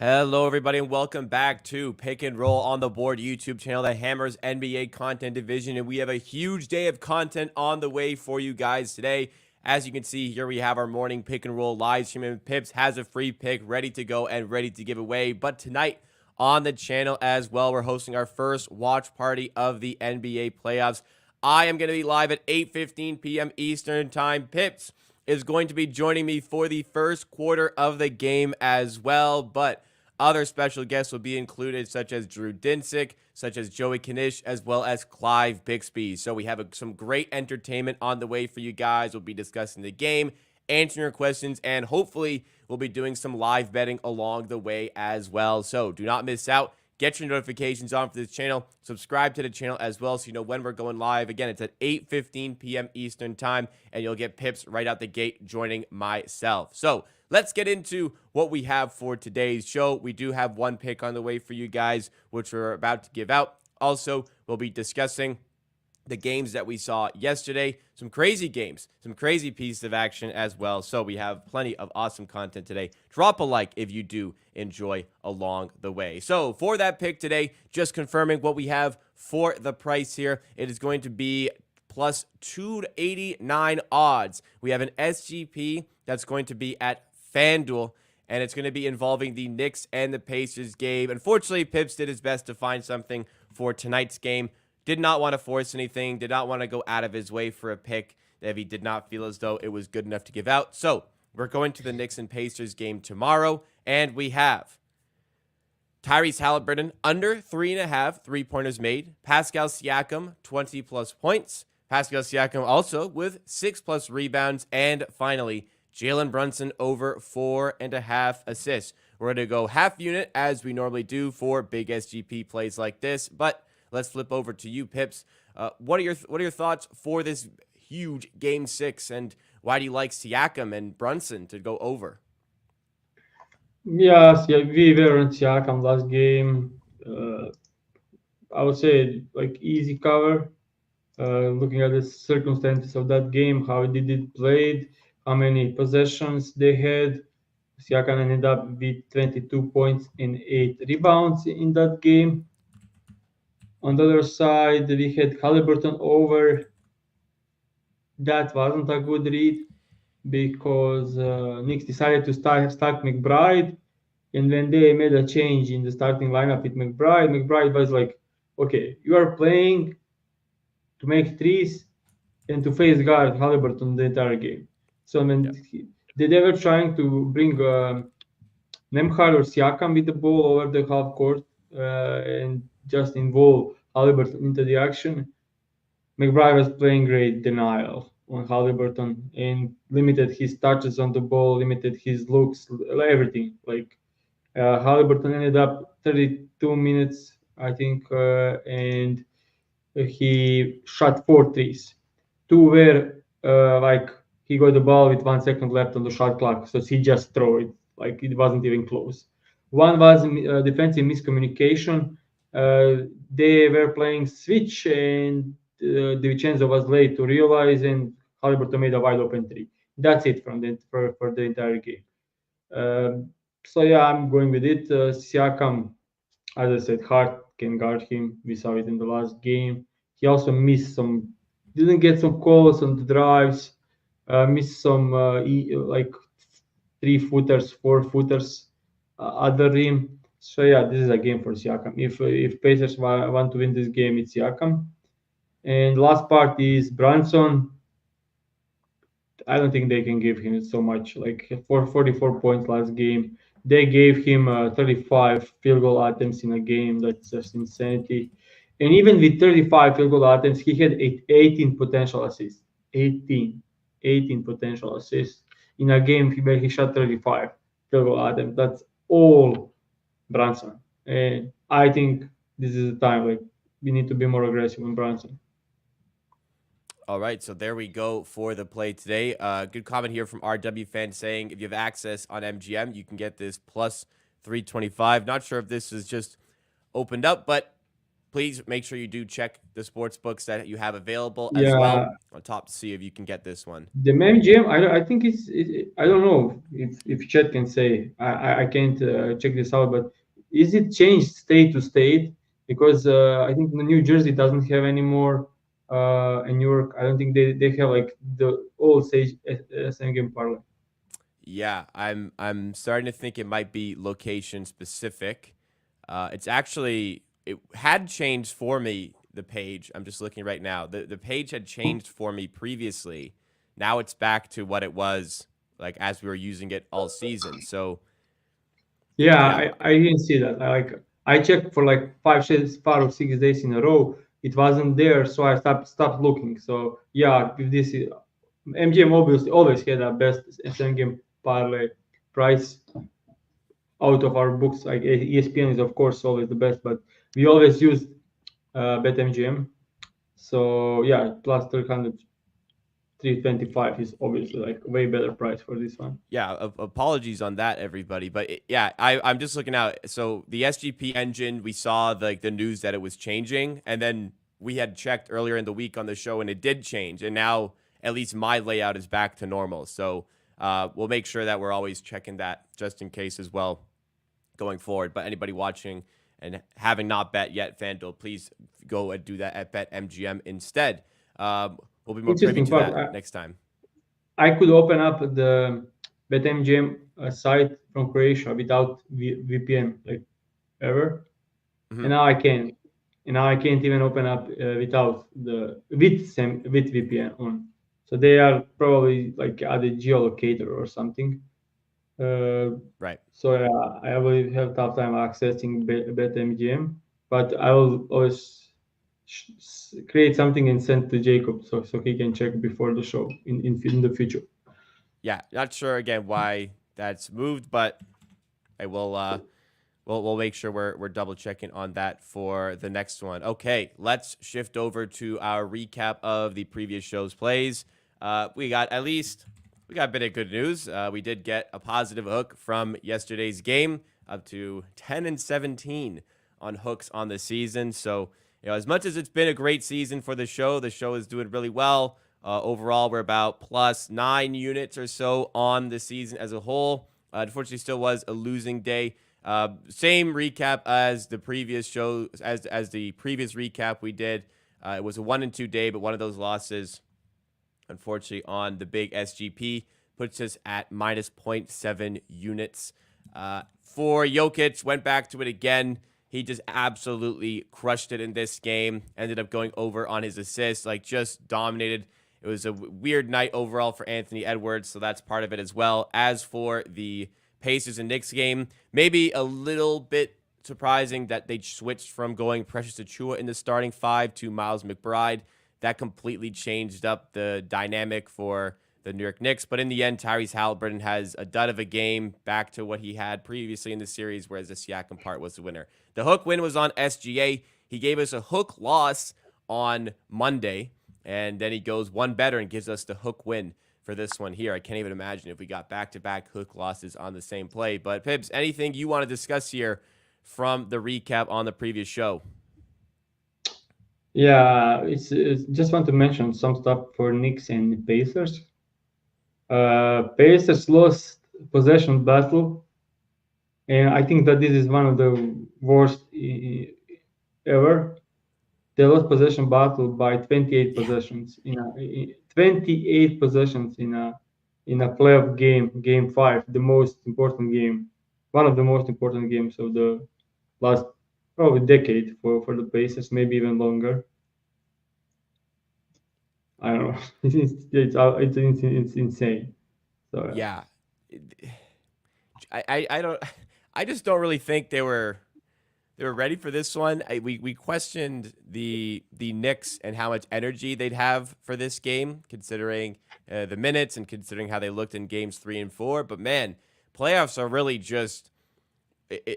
Hello, everybody, and welcome back to Pick and Roll on the Board YouTube channel that hammers NBA content division. And we have a huge day of content on the way for you guys today. As you can see here, we have our morning Pick and Roll live stream, and Pips has a free pick ready to go and ready to give away. But tonight on the channel as well, we're hosting our first watch party of the NBA playoffs. I am going to be live at 8:15 p.m. Eastern Time. Pips is going to be joining me for the first quarter of the game as well, but other special guests will be included, such as Drew Dinsick, such as Joey Knish, as well as Clive Bixby. So we have some great entertainment on the way for you guys. We'll be discussing the game, answering your questions, and hopefully we'll be doing some live betting along the way as well. So do not miss out. Get your notifications on for this channel. Subscribe to the channel as well so you know when we're going live. Again, it's at 8:15 p.m. Eastern Time, and you'll get Pips right out the gate joining myself. So let's get into what we have for today's show. We do have one pick on the way for you guys, which we're about to give out. Also, we'll be discussing the games that we saw yesterday, some crazy games, some crazy pieces of action as well. So we have plenty of awesome content today. Drop a like if you do enjoy along the way. So for that pick today, just confirming what we have for the price here, it is going to be plus 289 odds. We have an SGP that's going to be at FanDuel, and it's going to be involving the Knicks and the Pacers game. Unfortunately, Pips did his best to find something for tonight's game. Did not want to force anything, did not want to go out of his way for a pick that he did not feel as though it was good enough to give out. So we're going to the Knicks and Pacers game tomorrow, and we have Tyrese Halliburton under 3.5 3-pointers made. Pascal Siakam, 20-plus points. Pascal Siakam also with 6-plus rebounds. And finally, Jalen Brunson over 4.5 assists. We're going to go half unit as we normally do for big SGP plays like this, but let's flip over to you, Pips. What are your thoughts for this huge Game 6, and why do you like Siakam and Brunson to go over? Yes, yeah, we were on Siakam last game. I would say like easy cover. Looking at the circumstances of that game, how did it played, how many possessions they had. Siakam ended up with 22 points and 8 rebounds in that game. On the other side, we had Halliburton over. That wasn't a good read because Knicks decided to start McBride. And when they made a change in the starting lineup with McBride was like, okay, you are playing to make threes and to face guard Halliburton the entire game. So Yeah. when they were trying to bring Nemhard or Siakam with the ball over the half court and just involve Halliburton into the action, McBride was playing great denial on Halliburton and limited his touches on the ball, limited his looks, everything. Like Halliburton ended up 32 minutes, I think, and he shot 4 threes. Two were like he got the ball with 1 second left on the shot clock, so he just threw it like it wasn't even close. One was defensive miscommunication. They were playing switch, and DiVincenzo was late to realize, and Halliburton made a wide open three. That's it from for the entire game. So yeah, I'm going with it. Siakam, as I said, Hart can guard him. We saw it in the last game. He also didn't get some calls on the drives, missed some like 3-footers, 4-footers at the rim. So yeah, this is a game for Siakam. If Pacers want to win this game, it's Siakam. And last part is Brunson. I don't think they can give him so much. Like for 44 points last game, they gave him 35 field goal attempts in a game. That's just insanity. And even with 35 field goal attempts, he had 18 potential assists. 18, 18 potential assists in a game where he shot 35 field goal attempts. That's all Brunson. And I think this is the time like we need to be more aggressive on Brunson. All right, so there we go for the play today. Good comment here from RW fan saying if you have access on MGM, you can get this plus 325. Not sure if this is just opened up, but please make sure you do check the sports books that you have available as Yeah, well on top to see if you can get this one. the MGM. I think I don't know if Chet can say. I can't check this out, but is it changed state to state? Because I think the New Jersey doesn't have any more. In New York, I don't think they have like the all stage same game parlay. Yeah, I'm starting to think it might be location specific. It's actually it had changed for me the page. I'm just looking right now. The page had changed for me previously. Now it's back to what it was like as we were using it all season. So Yeah, yeah, I didn't see that. I checked for like 5 or 6 days in a row. It wasn't there, so I stopped looking. So yeah, if this is MGM obviously always had the best same game parlay price out of our books. Like ESPN is of course always the best, but we always use BetMGM. So yeah, plus 300, 325 is obviously like way better price for this one. yeah, apologies on that, everybody. But yeah, I'm just looking out. So the SGP engine, we saw the news that it was changing, and then we had checked earlier in the week on the show, and it did change. And now at least my layout is back to normal. So we'll make sure that we're always checking that just in case as well going forward. But anybody watching and having not bet yet, FanDuel, please go and do that at BetMGM instead. We'll be more privy Interesting to fact. that next time. I could open up the BetMGM site from Croatia without VPN, like ever, Mm-hmm. and now I can. And now I can't even open up without with VPN on. So they are probably like added geolocator or something. Right. So yeah, I will have tough time accessing BetMGM, but I will always create something and send to Jacob so he can check before the show in the future. Yeah, not sure again why that's moved, but I will we'll make sure we're double checking on that for the next one. Okay, let's shift over to our recap of the previous show's plays. We got a bit of good news. We did get a positive hook from yesterday's game, up to 10-17 on hooks on the season. So, as much as it's been a great season for the show is doing really well. Overall, we're about plus 9 units or so on the season as a whole. Unfortunately, still was a losing day. Same recap as the previous show, as the previous recap we did. It was a 1-2 day, but one of those losses, unfortunately, on the big SGP puts us at minus 0.7 units. For Jokic, went back to it again. He just absolutely crushed it in this game. Ended up going over on his assists, just dominated. It was a weird night overall for Anthony Edwards, so that's part of it as well. As for the Pacers and Knicks game, maybe a little bit surprising that they switched from going Precious Achiuwa in the starting five to Miles McBride. That completely changed up the dynamic for the New York Knicks. But in the end, Tyrese Halliburton has a dud of a game, back to what he had previously in the series, whereas the Siakam part was the winner. The hook win was on SGA. He gave us a hook loss on Monday, and then he goes one better and gives us the hook win for this one here. I can't even imagine if we got back-to-back hook losses on the same play. But Pips, anything you want to discuss here from the recap on the previous show? Yeah, it's just want to mention some stuff for Knicks and Pacers. Pacers lost possession battle, and I think that this is one of the worst ever. They lost possession battle by 28 possessions 28 possessions in a playoff game, game 5, the most important game, one of the most important games of the last probably decade for the Pacers, maybe even longer. I don't know. It's insane. So Yeah. I don't I just don't really think they were ready for this one. We questioned the Knicks and how much energy they'd have for this game, considering the minutes and considering how they looked in games 3 and 4. But man, playoffs are really just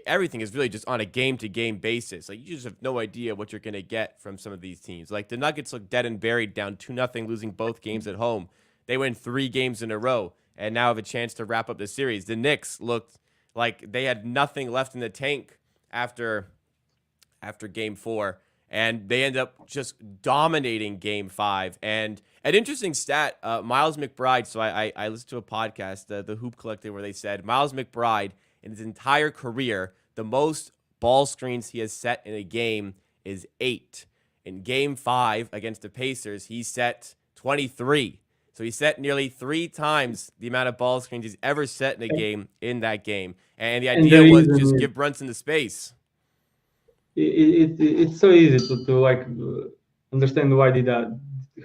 everything is really just on a game-to-game basis. You just have no idea what you're going to get from some of these teams. The Nuggets look dead and buried, down 2-0, losing both games at home. They win 3 games in a row and now have a chance to wrap up the series. The Knicks looked like they had nothing left in the tank after game 4, And they end up just dominating game 5. And an interesting stat, Miles McBride. So I listened to a podcast, the Hoop Collective, where they said Miles McBride, in his entire career, the most ball screens he has set in a game is 8. In game 5 against the Pacers, he set 23. So he set nearly 3 times the amount of ball screens he's ever set in a game in that game. And the And the idea was reason just is give Brunson the space. it's so easy to like understand why did that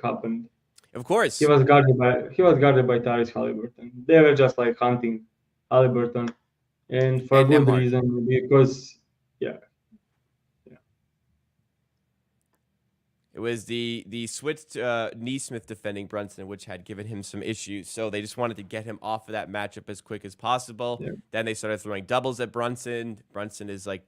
happen. Of course. He was guarded by Tyrese Halliburton. They were just like hunting Halliburton, and for a And good Nemhard. reason, because yeah. It was the switched Neesmith defending Brunson, which had given him some issues. So they just wanted to get him off of that matchup as quick as possible. Yeah. Then they started throwing doubles at Brunson. Brunson is like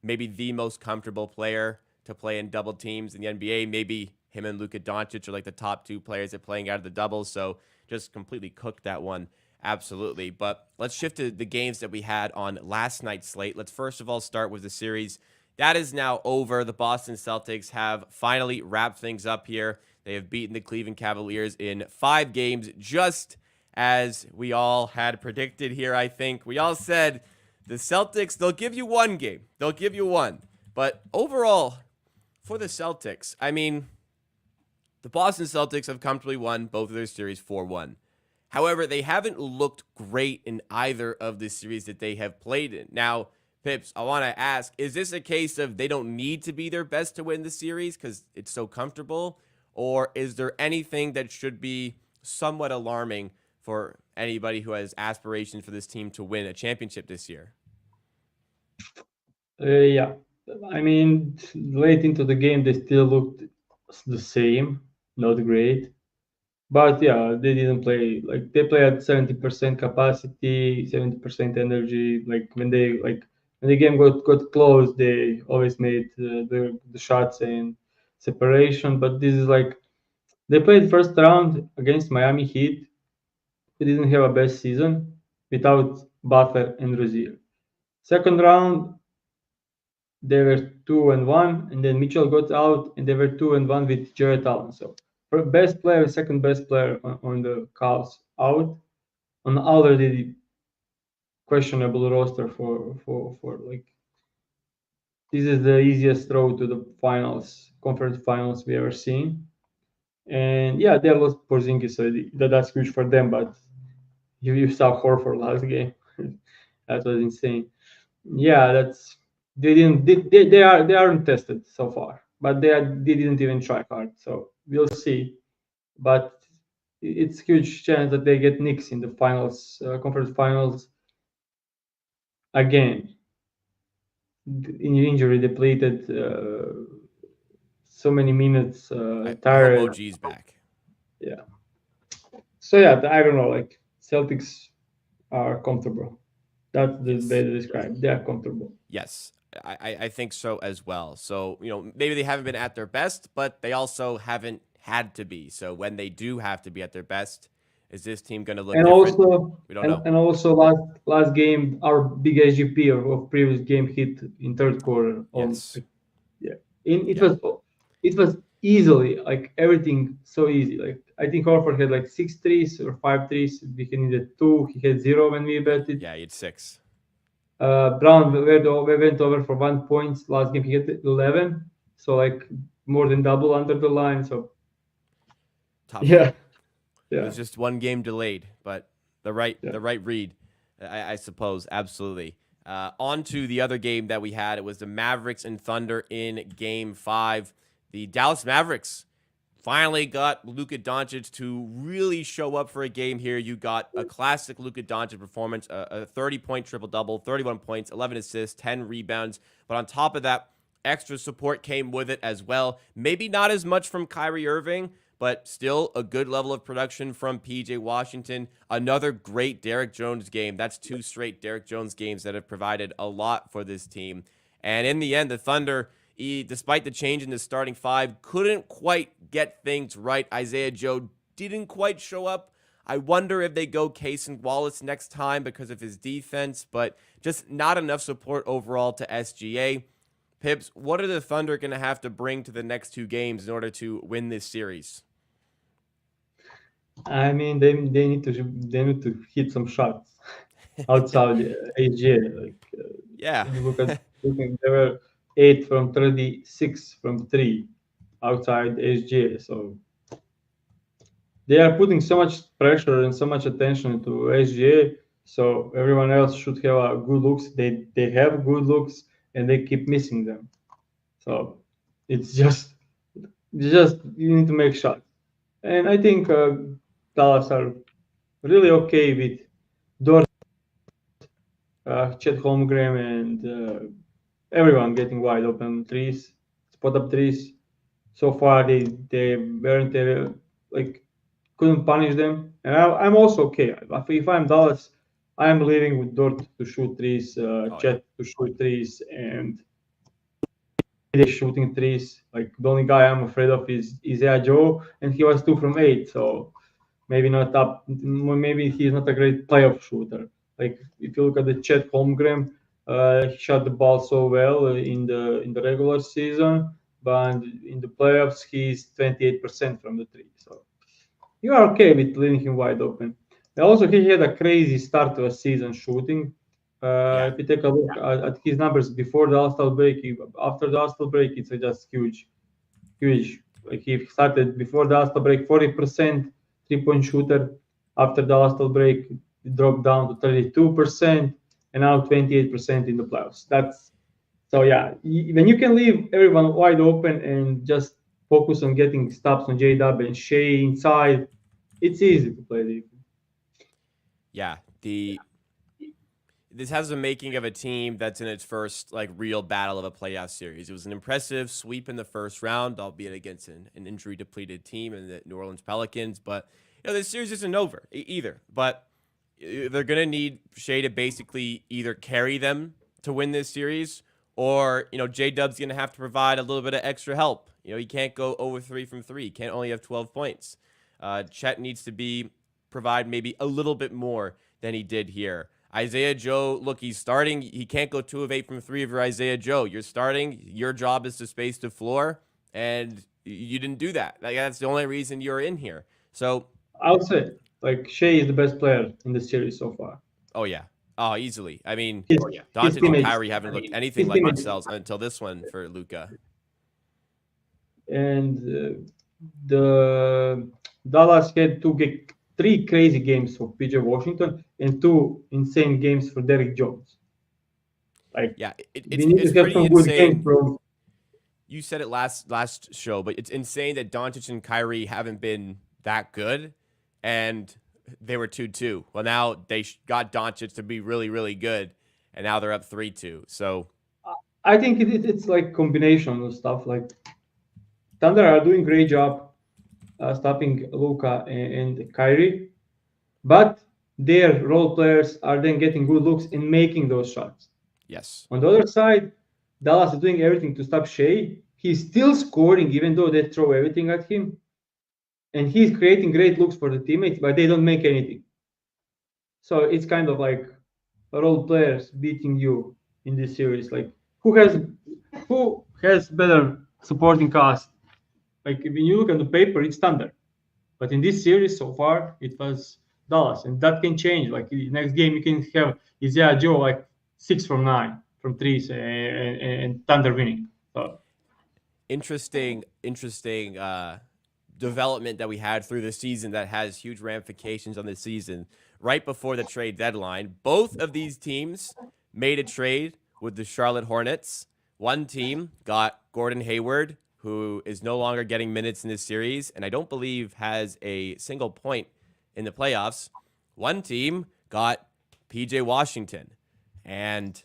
maybe the most comfortable player to play in double teams in the NBA. Maybe him and Luka Doncic are like the top 2 players at playing out of the doubles. So just completely cooked that one. Absolutely. But let's shift to the games that we had on last night's slate. Let's first of all start with the series that is now over. The Boston Celtics have finally wrapped things up here. They have beaten the Cleveland Cavaliers in 5 games, just as we all had predicted here, I think. We all said the Celtics, they'll give you 1 game. They'll give you 1. But overall, for the Celtics, I mean, the Boston Celtics have comfortably won both of their series 4-1. However, they haven't looked great in either of the series that they have played in. Now, Pips, I want to ask, is this a case of they don't need to be their best to win the series because it's so comfortable? Or is there anything that should be somewhat alarming for anybody who has aspirations for this team to win a championship this year? Yeah. I mean, late into the game, they still looked the same, not great. But yeah, they didn't play like they play at 70% capacity, 70% energy. Like when the game got close, they always made the shots and separation. But this is like they played first round against Miami Heat, who didn't have a best season without Butler and Rozier. Second round, they were 2-1, and then Mitchell got out, and they were 2-1 with Jarrett Allen. So, for best player, second best player on the Cavs out, on already questionable roster for like this is the easiest road to the finals, conference finals we ever seen. And yeah, they lost Porzingis already. That's huge for them, but you saw Horford last game. That was insane. Yeah, that's they didn't they aren't tested so far, but they didn't even try hard. So we'll see. But it's huge chance that they get Knicks in the finals, conference finals again. In injury depleted, so many minutes, I hope tired. OG's back. Yeah. So yeah, I don't know. Like Celtics are comfortable. That's the way Yes. to describe. They are comfortable. Yes, I think so as well. So, maybe they haven't been at their best, but they also haven't had to be. So when they do have to be at their best, is this team going to look And different? also, We don't and, know. and also last game, our big SGP of previous game hit in third quarter. On Yes. yeah, it Yeah. was easily like everything so easy. Like I think Horford had like 6 threes or 5 threes. We needed 2. He had 0 when we bet it. Yeah, he had 6. Brown went over for 1 point last game. He had 11, so like more than double under the line. So Tough. yeah, It yeah. was just one game delayed, but the right Yeah. the right read, I suppose. Absolutely. On to the other game that we had. It was the Mavericks and Thunder in Game 5. The Dallas Mavericks finally got Luka Doncic to really show up for a game here. You got a classic Luka Doncic performance, a 30-point triple-double, 31 points, 11 assists, 10 rebounds. But on top of that, extra support came with it as well. Maybe not as much from Kyrie Irving, but still a good level of production from PJ Washington. Another great Derrick Jones game. That's 2 straight Derrick Jones games that have provided a lot for this team. And in the end, the Thunder, despite the change in the starting 5, couldn't quite get things right. Isaiah Joe didn't quite show up. I wonder if they go Case and Wallace next time because of his defense, but just not enough support overall to SGA. Pips, what are the Thunder going to have to bring to the next two games in order to win this series? I mean, they need to hit some shots outside AGA. Like Yeah. if you look at looking, they were 8 from 36 from three outside SGA. So they are putting so much pressure and so much attention to SGA. So everyone else should have good looks. They have good looks and they keep missing them. So it's just you need to make shots. And I think Dallas are really okay with Dort, Chet Holmgren, and everyone getting wide open threes, spot up threes. So far, they weren't like couldn't punish them, and I'm also okay. If I'm Dallas, I'm leaving with Dort to shoot threes, Oh, yeah. Chet to shoot threes, and they shooting threes. Like the only guy I'm afraid of is Isaiah Joe, and he was 2 from 8. So maybe not up. Maybe he's not a great playoff shooter. Like if you look at the Chet Holmgren, he shot the ball so well in the regular season, but in the playoffs he's 28% from the three. So you are okay with leaving him wide open. And also, he had a crazy start to a season shooting. Yeah. If you take a look at his numbers before the All-Star break, after the All-Star break, it's just huge, huge. Like he started before the All-Star break, 40% three-point shooter. After the All-Star break, it dropped down to 32%, and now 28% in the playoffs. That's so yeah. When you can leave everyone wide open and just focus on getting stops on J Dub and Shea inside, it's easy to play defense. Yeah. This has the making of a team that's in its first like real battle of a playoff series. It was an impressive sweep in the first round, albeit against an injury depleted team in the New Orleans Pelicans. But this series isn't over either. But they're gonna need Shea to basically either carry them to win this series, or J Dub's gonna have to provide a little bit of extra help. He can't go over 3 from 3. He can't only have 12 points. Chet needs to provide maybe a little bit more than he did here. Isaiah Joe, look, he's starting. He can't go 2 of 8 from 3 if you're Isaiah Joe. You're starting. Your job is to space the floor, and you didn't do that. Like, that's the only reason you're in here. So, I would say like Shea is the best player in the series so far. oh yeah, oh easily. I mean, His Doncic and teammates, Kyrie haven't looked anything his like teammates, themselves until this one for Luka. and the Dallas had three crazy games for PJ Washington and two insane games for Derrick Jones. Like Yeah, we need it's to have pretty some good games insane. from. You said it last show, but it's insane that Doncic and Kyrie haven't been that good, and they were 2-2. Well, now they got Doncic to be really, really good, and now they're up 3-2. So I think it's like combination of stuff. Like Thunder are doing great job stopping Luka and Kyrie, but their role players are then getting good looks and making those shots. yes, On the other side, Dallas is doing everything to stop Shea. He's still scoring even though they throw everything at him, and he's creating great looks for the teammates, but they don't make anything. So it's kind of like role players beating you in this series. Like who has better supporting cast? Like when you look at the paper, it's Thunder, but in this series so far, it was Dallas, and that can change. Like next game, you can have Isaiah Joe like 6 from 9 from threes and Thunder winning. So interesting development that we had through the season that has huge ramifications on the season. Right before the trade deadline, both of these teams made a trade with the Charlotte Hornets. One team got Gordon Hayward, who is no longer getting minutes in this series, and I don't believe has a single point in the playoffs. One team got PJ Washington, and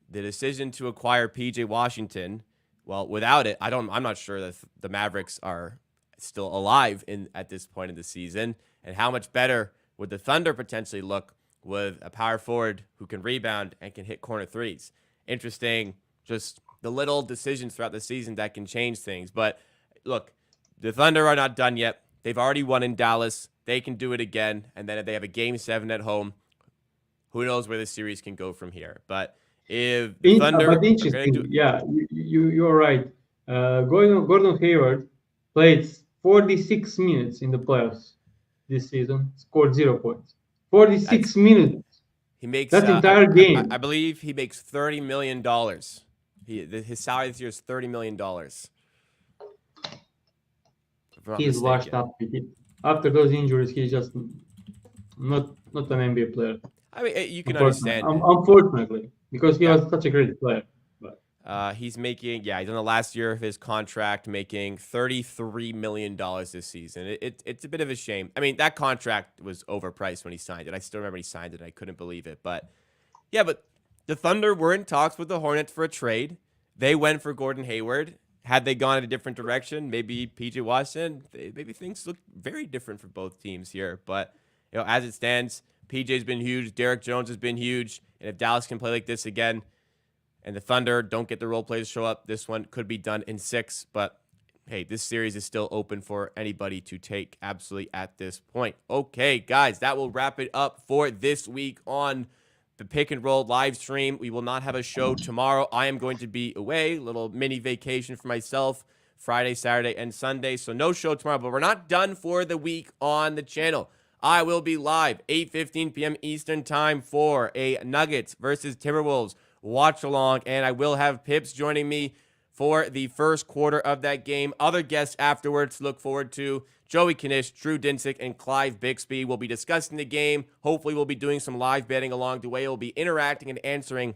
the decision to acquire PJ Washington, well, without it, I'm not sure that the Mavericks are still alive at this point in the season. And how much better would the Thunder potentially look with a power forward who can rebound and can hit corner threes? Interesting, just the little decisions throughout the season that can change things. But look, the Thunder are not done yet. They've already won in Dallas. They can do it again. And then if they have a game 7 at home, who knows where the series can go from here. But if the Thunder But interesting, yeah, you're right. Gordon Hayward played 46 minutes in the playoffs this season, scored 0 points. 46 minutes. he makes That's entire game. I believe he makes $30 million. His salary this year is $30 million. He's washed up. After those injuries, he's just not an NBA player. I mean, you can understand. Unfortunately, because he was such a great player. But he's making, he's in the last year of his contract, making $33 million this season. It's a bit of a shame. I mean, that contract was overpriced when he signed it. I still remember he signed it. And I couldn't believe it. But the Thunder were in talks with the Hornets for a trade. They went for Gordon Hayward. Had they gone in a different direction, maybe PJ Washington, maybe things look very different for both teams here. But as it stands, PJ's been huge. Derek Jones has been huge. And if Dallas can play like this again, and the Thunder don't get the role players to show up, this one could be done in 6. But hey, this series is still open for anybody to take absolutely at this point. Okay, guys, that will wrap it up for this week on the Pick and Roll live stream. We will not have a show tomorrow. I am going to be away, little mini vacation for myself, Friday, Saturday, and Sunday. So no show tomorrow, but we're not done for the week on the channel. I will be live 8:15 p.m. Eastern time for a Nuggets versus Timberwolves watch along, and I will have Pips joining me for the first quarter of that game. Other guests afterwards to look forward to: Joey Knish, Drew Dinsick, and Clive Bixby. We'll be discussing the game. Hopefully we'll be doing some live betting along the way. We'll be interacting and answering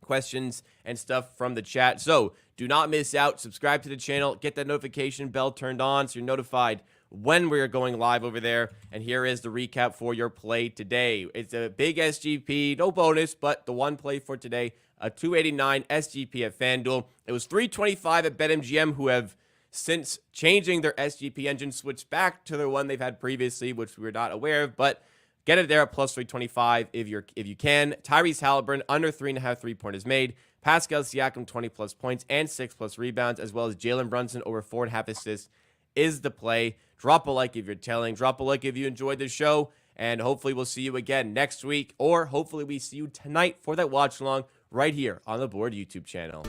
questions and stuff from the chat. So do not miss out. Subscribe to the channel. Get that notification bell turned on so you're notified when we are going live over there. And here is the recap for your play today. It's a big SGP, no bonus, but the one play for today, a 289 SGP at FanDuel. It was 325 at BetMGM, who have since changing their SGP engine switched back to the one they've had previously, which we were not aware of, but get it there at plus 325 if you can. Tyrese Halliburton under 3.5 3-pointers made. Pascal Siakam 20+ points and 6+ rebounds, as well as Jalen Brunson over 4.5 assists is the play. Drop a like if you're telling. Drop a like if you enjoyed the show. And hopefully we'll see you again next week. Or hopefully we see you tonight for that watch along right here on the Board YouTube channel.